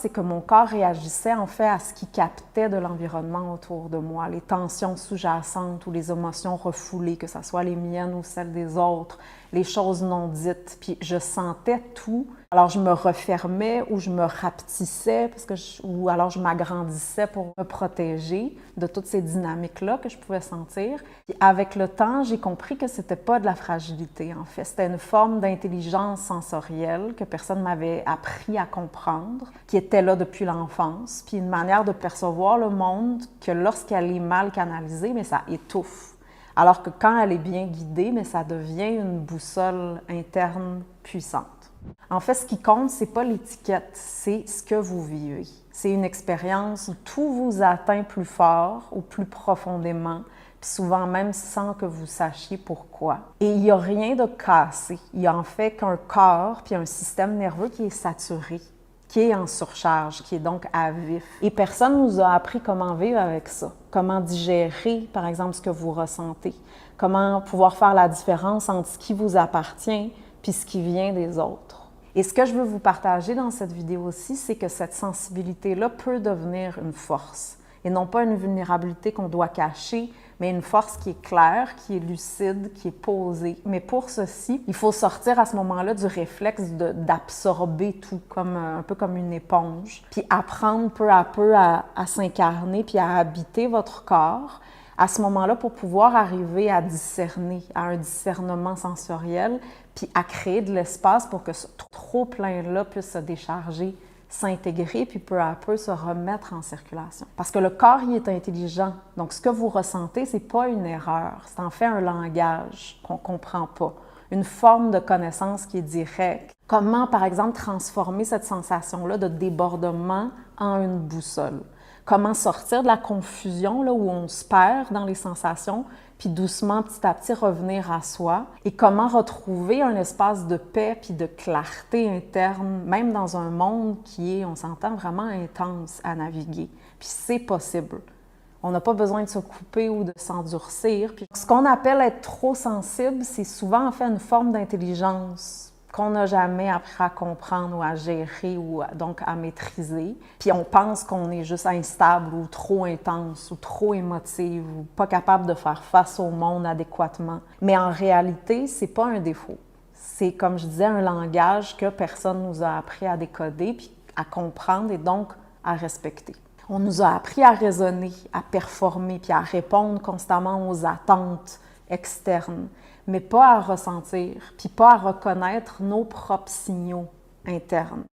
c'est que mon corps réagissait en fait à ce qu'il captait de l'environnement autour de moi, les tensions sous-jacentes ou les émotions refoulées, que ce soit les miennes ou celles des autres, les choses non dites. Puis je sentais tout. Alors je me refermais ou je me rapetissais ou alors je m'agrandissais pour me protéger de toutes ces dynamiques-là que je pouvais sentir. Puis avec le temps, j'ai compris que c'était pas de la fragilité en fait. C'était une forme d'intelligence sensorielle que personne m'avait appris à comprendre, qui était là depuis l'enfance, puis une manière de percevoir le monde que lorsqu'elle est mal canalisée, mais ça étouffe. Alors que quand elle est bien guidée, mais ça devient une boussole interne puissante. En fait, ce qui compte, c'est pas l'étiquette, c'est ce que vous vivez. C'est une expérience où tout vous atteint plus fort ou plus profondément, puis souvent même sans que vous sachiez pourquoi. Et il n'y a rien de cassé. Il n'y a en fait qu'un corps puis un système nerveux qui est saturé, qui est en surcharge, qui est donc à vif. Et personne ne nous a appris comment vivre avec ça, comment digérer, par exemple, ce que vous ressentez, comment pouvoir faire la différence entre ce qui vous appartient puis ce qui vient des autres. Et ce que je veux vous partager dans cette vidéo aussi, c'est que cette sensibilité-là peut devenir une force. Et non pas une vulnérabilité qu'on doit cacher, mais une force qui est claire, qui est lucide, qui est posée. Mais pour ceci, il faut sortir à ce moment-là du réflexe d'absorber tout, un peu comme une éponge, puis apprendre peu à peu à s'incarner, puis à habiter votre corps. À ce moment-là, pour pouvoir arriver à discerner, à un discernement sensoriel, puis à créer de l'espace pour que ce trop-plein-là puisse se décharger, s'intégrer, puis peu à peu se remettre en circulation. Parce que le corps, il est intelligent. Donc, ce que vous ressentez, c'est pas une erreur. C'est en fait un langage qu'on comprend pas. Une forme de connaissance qui est directe. Comment, par exemple, transformer cette sensation-là de débordement en une boussole? Comment sortir de la confusion là, où on se perd dans les sensations, puis doucement, petit à petit, revenir à soi. Et comment retrouver un espace de paix puis de clarté interne, même dans un monde qui est, on s'entend, vraiment intense à naviguer. Puis c'est possible. On n'a pas besoin de se couper ou de s'endurcir. Puis ce qu'on appelle être trop sensible, c'est souvent en fait une forme d'intelligence qu'on n'a jamais appris à comprendre ou à gérer ou donc à maîtriser. Puis on pense qu'on est juste instable ou trop intense ou trop émotive ou pas capable de faire face au monde adéquatement. Mais en réalité, c'est pas un défaut. C'est, comme je disais, un langage que personne nous a appris à décoder, puis à comprendre et donc à respecter. On nous a appris à raisonner, à performer, puis à répondre constamment aux attentes externes, mais pas à ressentir, puis pas à reconnaître nos propres signaux internes.